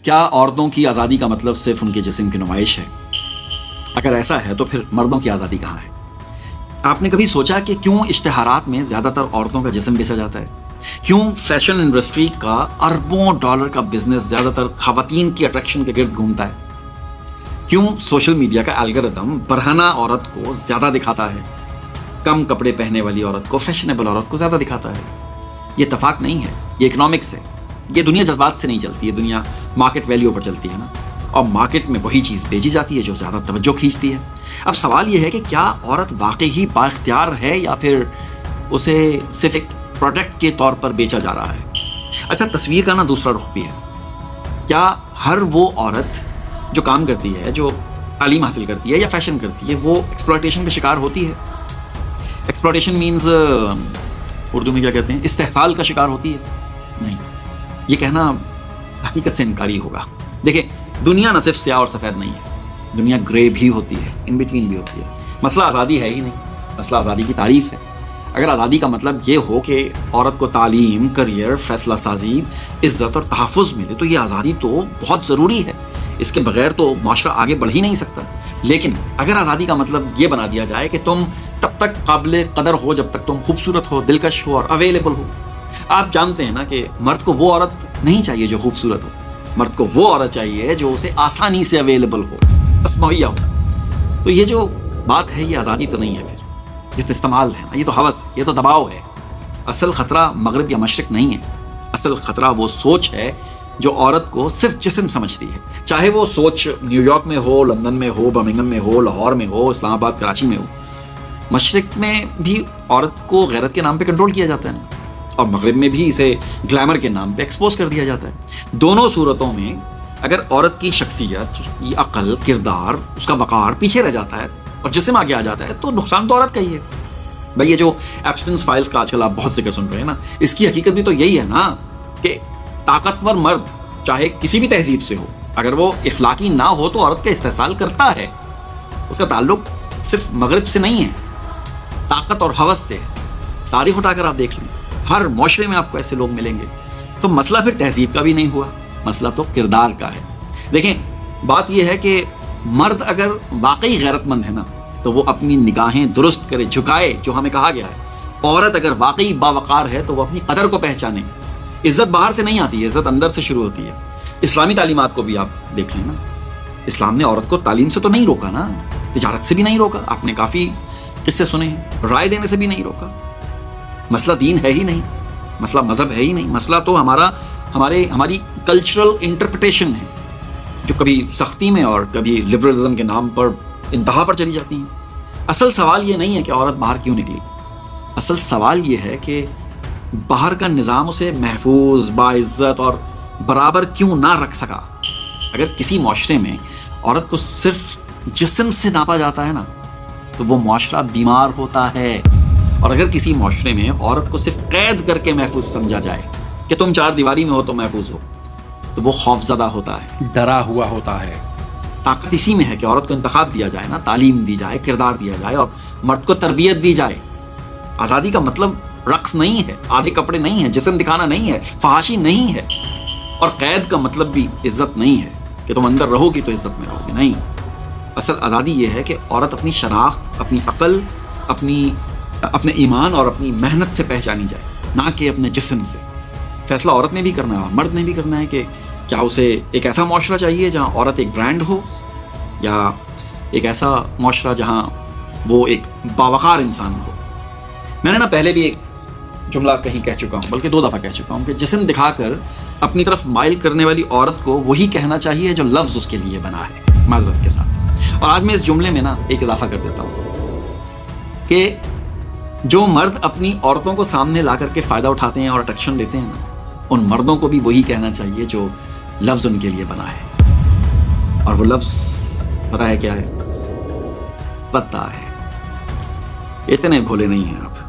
کیا عورتوں کی آزادی کا مطلب صرف ان کے جسم کی نمائش ہے؟ اگر ایسا ہے تو پھر مردوں کی آزادی کہاں ہے؟ آپ نے کبھی سوچا کہ کیوں اشتہارات میں زیادہ تر عورتوں کا جسم بیچا جاتا ہے؟ کیوں فیشن انڈسٹری کا اربوں ڈالر کا بزنس زیادہ تر خواتین کی اٹریکشن کے گرد گھومتا ہے؟ کیوں سوشل میڈیا کا الگورتھم برہنہ عورت کو زیادہ دکھاتا ہے، کم کپڑے پہنے والی عورت کو، فیشنیبل عورت کو زیادہ دکھاتا ہے؟ یہ اتفاق نہیں ہے، یہ اکنامکس ہے۔ یہ دنیا جذبات سے نہیں چلتی ہے، دنیا مارکیٹ ویلیو پر چلتی ہے نا، اور مارکیٹ میں وہی چیز بیچی جاتی ہے جو زیادہ توجہ کھینچتی ہے۔ اب سوال یہ ہے کہ کیا عورت واقعی ہی بااختیار ہے یا پھر اسے صرف ایک پروڈکٹ کے طور پر بیچا جا رہا ہے؟ اچھا، تصویر کا نا دوسرا رخ بھی ہے۔ کیا ہر وہ عورت جو کام کرتی ہے، جو تعلیم حاصل کرتی ہے یا فیشن کرتی ہے، وہ ایکسپلائٹیشن کا شکار ہوتی ہے؟ ایکسپلائٹیشن مینز اردو میں کیا کہتے ہیں، استحصال کا شکار ہوتی ہے؟ نہیں، یہ کہنا حقیقت سے انکاری ہوگا۔ دیکھیں، دنیا نہ صرف سیاہ اور سفید نہیں ہے، دنیا گرے بھی ہوتی ہے، ان بٹوین بھی ہوتی ہے۔ مسئلہ آزادی ہے ہی نہیں، مسئلہ آزادی کی تعریف ہے۔ اگر آزادی کا مطلب یہ ہو کہ عورت کو تعلیم، کریئر، فیصلہ سازی، عزت اور تحفظ ملے تو یہ آزادی تو بہت ضروری ہے، اس کے بغیر تو معاشرہ آگے بڑھ ہی نہیں سکتا۔ لیکن اگر آزادی کا مطلب یہ بنا دیا جائے کہ تم تب تک قابل قدر ہو جب تک تم خوبصورت ہو، دلکش ہو اور اویلیبل ہو۔ آپ جانتے ہیں نا کہ مرد کو وہ عورت نہیں چاہیے جو خوبصورت ہو، مرد کو وہ عورت چاہیے جو اسے آسانی سے اویلیبل ہو، بس مہیا ہو۔ تو یہ جو بات ہے یہ آزادی تو نہیں ہے، پھر یہ تو استعمال ہے نا، یہ تو ہوس ہے، یہ تو دباؤ ہے۔ اصل خطرہ مغرب یا مشرق نہیں ہے، اصل خطرہ وہ سوچ ہے جو عورت کو صرف جسم سمجھتی ہے، چاہے وہ سوچ نیو یارک میں ہو، لندن میں ہو، برمنگھم میں ہو، لاہور میں ہو، اسلام آباد، کراچی میں ہو۔ مشرق میں بھی عورت کو غیرت کے نام پہ کنٹرول کیا جاتا ہے، اور مغرب میں بھی اسے گلیمر کے نام پہ ایکسپوز کر دیا جاتا ہے۔ دونوں صورتوں میں اگر عورت کی شخصیت، اس کی عقل، کردار، اس کا وقار پیچھے رہ جاتا ہے اور جسم آگے آ جاتا ہے تو نقصان تو عورت کا ہی ہے۔ بھائی، یہ جو ایبسٹنس فائلز کا آج کل آپ بہت ذکر سن رہے ہیں نا، اس کی حقیقت بھی تو یہی ہے نا کہ طاقتور مرد چاہے کسی بھی تہذیب سے ہو، اگر وہ اخلاقی نہ ہو تو عورت کا استحصال کرتا ہے۔ اس کا تعلق صرف مغرب سے نہیں ہے، طاقت اور ہوس سے ہے۔ تاریخ اٹھا کر آپ دیکھ لیں، ہر معاشرے میں آپ کو ایسے لوگ ملیں گے۔ تو مسئلہ پھر تہذیب کا بھی نہیں ہوا، مسئلہ تو کردار کا ہے۔ دیکھیں، بات یہ ہے کہ مرد اگر واقعی غیرت مند ہے نا تو وہ اپنی نگاہیں درست کرے، جھکائے، جو ہمیں کہا گیا ہے۔ عورت اگر واقعی باوقار ہے تو وہ اپنی قدر کو پہچانے۔ عزت باہر سے نہیں آتی ہے، عزت اندر سے شروع ہوتی ہے۔ اسلامی تعلیمات کو بھی آپ دیکھ لیں نا، اسلام نے عورت کو تعلیم سے تو نہیں روکا نا، تجارت سے بھی نہیں روکا، آپ نے کافی قصے سنے ہیں، رائے دینے سے بھی نہیں روکا۔ مسئلہ دین ہے ہی نہیں، مسئلہ مذہب ہے ہی نہیں، مسئلہ تو ہماری کلچرل انٹرپریٹیشن ہے، جو کبھی سختی میں اور کبھی لبرلزم کے نام پر انتہا پر چلی جاتی ہیں۔ اصل سوال یہ نہیں ہے کہ عورت باہر کیوں نکلی، اصل سوال یہ ہے کہ باہر کا نظام اسے محفوظ، باعزت اور برابر کیوں نہ رکھ سکا۔ اگر کسی معاشرے میں عورت کو صرف جسم سے ناپا جاتا ہے نا تو وہ معاشرہ بیمار ہوتا ہے، اور اگر کسی معاشرے میں عورت کو صرف قید کر کے محفوظ سمجھا جائے کہ تم چار دیواری میں ہو تو محفوظ ہو، تو وہ خوف زدہ ہوتا ہے، ڈرا ہوا ہوتا ہے۔ طاقت اسی میں ہے کہ عورت کو انتخاب دیا جائے نا، تعلیم دی جائے، کردار دیا جائے، اور مرد کو تربیت دی جائے۔ آزادی کا مطلب رقص نہیں ہے، آدھے کپڑے نہیں ہے، جسم دکھانا نہیں ہے، فحاشی نہیں ہے، اور قید کا مطلب بھی عزت نہیں ہے کہ تم اندر رہو گی تو عزت میں رہو گی، نہیں۔ اصل آزادی یہ ہے کہ عورت اپنی شناخت، اپنی عقل، اپنے ایمان اور اپنی محنت سے پہچانی جائے، نہ کہ اپنے جسم سے۔ فیصلہ عورت نے بھی کرنا ہے اور مرد نے بھی کرنا ہے کہ کیا اسے ایک ایسا معاشرہ چاہیے جہاں عورت ایک برانڈ ہو، یا ایک ایسا معاشرہ جہاں وہ ایک باوقار انسان ہو۔ میں نے نا پہلے بھی ایک جملہ کہیں کہہ چکا ہوں، بلکہ 2 دفعہ کہہ چکا ہوں کہ جسم دکھا کر اپنی طرف مائل کرنے والی عورت کو وہی کہنا چاہیے جو لفظ اس کے لیے بنا ہے، معذرت کے ساتھ۔ اور آج میں اس جملے میں نا ایک اضافہ کر دیتا ہوں کہ جو مرد اپنی عورتوں کو سامنے لا کر کے فائدہ اٹھاتے ہیں اور اٹریکشن لیتے ہیں نا، ان مردوں کو بھی وہی کہنا چاہیے جو لفظ ان کے لیے بنا ہے۔ اور وہ لفظ پتہ ہے کیا ہے؟ پتہ ہے۔ اتنے بھولے نہیں ہیں آپ۔